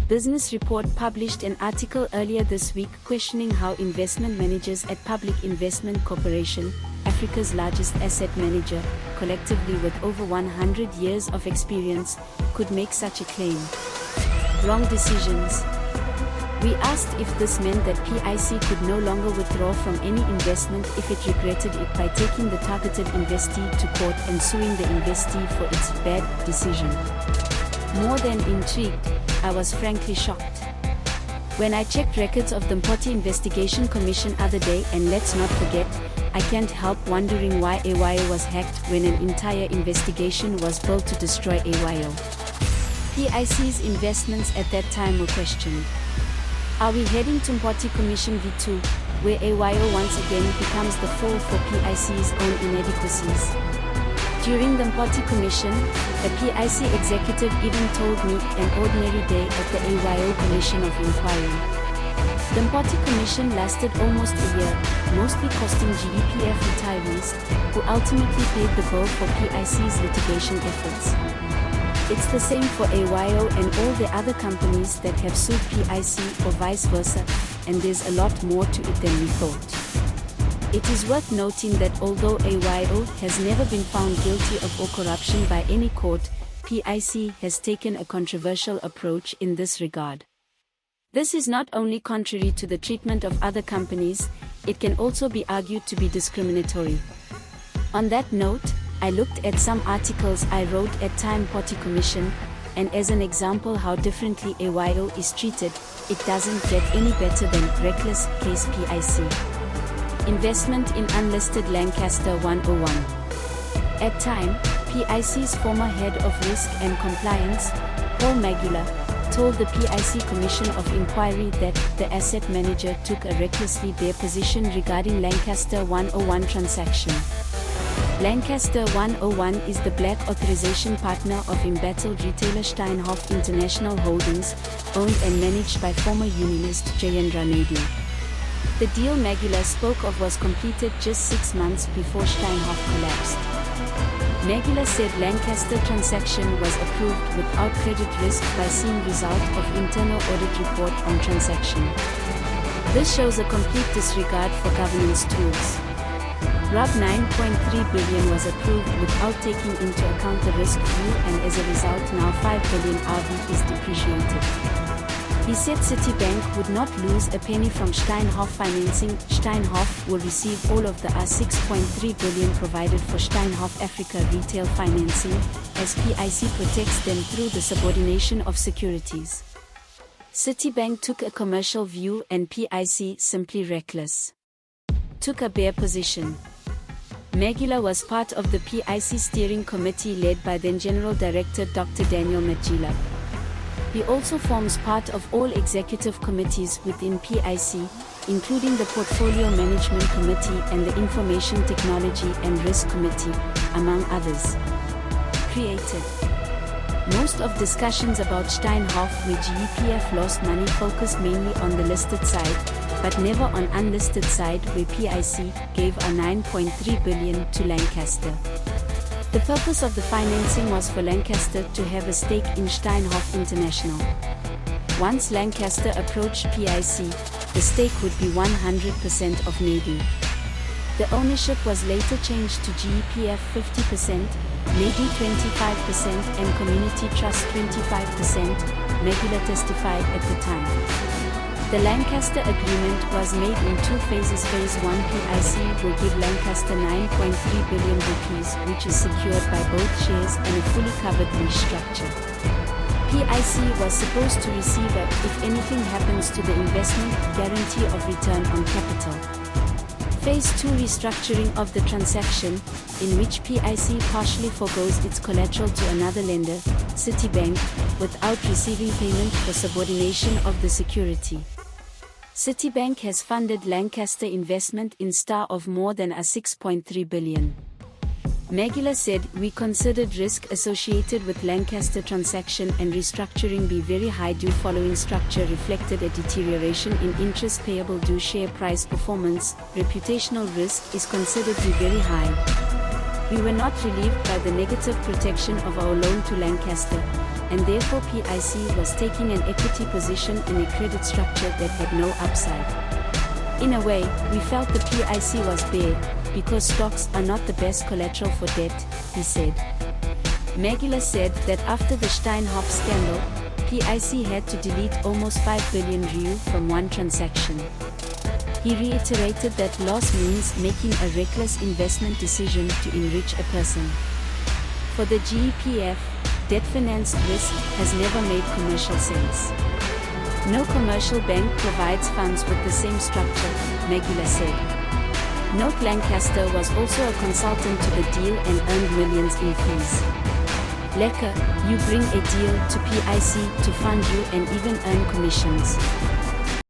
Business Report published an article earlier this week questioning how investment managers at Public Investment Corporation, Africa's largest asset manager, collectively with over 100 years of experience, could make such a claim. Wrong decisions. We asked if this meant that PIC could no longer withdraw from any investment if it regretted it by taking the targeted investee to court and suing the investee for its bad decision. More than intrigued, I was frankly shocked. When I checked records of the Mpati Investigation Commission other day, and let's not forget, I can't help wondering why AYO was hacked when an entire investigation was built to destroy AYO. PIC's investments at that time were questioned. Are we heading to Mpati Commission V2, where AYO once again becomes the foal for PIC's own inadequacies? During the Mpati Commission, a PIC executive even told me an ordinary day at the AYO Commission of Inquiry. The Mpati Commission lasted almost a year, mostly costing GEPF retirees, who ultimately paid the bill for PIC's litigation efforts. It's the same for AYO and all the other companies that have sued PIC or vice versa, and there's a lot more to it than we thought. It is worth noting that although AYO has never been found guilty of or corruption by any court, PIC has taken a controversial approach in this regard. This is not only contrary to the treatment of other companies, it can also be argued to be discriminatory. On that note, I looked at some articles I wrote at Time Mpati Commission, and as an example how differently AYO is treated, it doesn't get any better than reckless case PIC. Investment in unlisted Lancaster 101. At Time, PIC's former head of risk and compliance, Magula, told the PIC Commission of Inquiry that the asset manager took a recklessly bare position regarding Lancaster 101 transaction. Lancaster 101 is the black authorization partner of embattled retailer Steinhoff International Holdings, owned and managed by former unionist Jayendra Naidoo. The deal Magula spoke of was completed just 6 months before Steinhoff collapsed. Magula said Lancaster transaction was approved without credit risk by seeing result of internal audit report on transaction. This shows a complete disregard for governance tools. Rub 9.3 billion was approved without taking into account the risk view, and as a result now 5 billion RV is depreciated. He said Citibank would not lose a penny from Steinhoff financing. Steinhoff will receive all of the R6.3 billion provided for Steinhoff Africa Retail financing, as PIC protects them through the subordination of securities. Citibank took a commercial view and PIC simply reckless. Took a bare position. Magula was part of the PIC steering committee led by then General Director Dr Daniel Matjila. He also forms part of all executive committees within PIC, including the Portfolio Management Committee and the Information Technology and Risk Committee, among others. Created. Most of discussions about Steinhoff where GEPF lost money focused mainly on the listed side, but never on unlisted side where PIC gave a 9.3 billion to Lancaster. The purpose of the financing was for Lancaster to have a stake in Steinhoff International. Once Lancaster approached PIC, the stake would be 100% of Naidoo. The ownership was later changed to GEPF 50%, Naidoo 25% and Community Trust 25%, Magula testified at the time. The Lancaster agreement was made in 2 phases. Phase 1 PIC will give Lancaster 9.3 billion rupees, which is secured by both shares and a fully covered leash structure. PIC was supposed to receive a, if anything happens to the investment, guarantee of return on capital. Phase 2 restructuring of the transaction, in which PIC partially forgoes its collateral to another lender, Citibank, without receiving payment for subordination of the security. Citibank has funded Lancaster Investment in star of more than a 6.3 billion. Magula said, we considered risk associated with Lancaster transaction and restructuring be very high due following structure reflected a deterioration in interest payable due share price performance, reputational risk is considered be very high. We were not relieved by the negative protection of our loan to Lancaster, and therefore PIC was taking an equity position in a credit structure that had no upside. In a way, we felt the PIC was bare, because stocks are not the best collateral for debt, he said. Magula said that after the Steinhoff scandal, PIC had to delete almost 5 billion riyal from one transaction. He reiterated that loss means making a reckless investment decision to enrich a person. For the GEPF, debt-financed risk has never made commercial sense. No commercial bank provides funds with the same structure, Magula said. Note Lancaster was also a consultant to the deal and earned millions in fees. Lekker, you bring a deal to PIC to fund you and even earn commissions.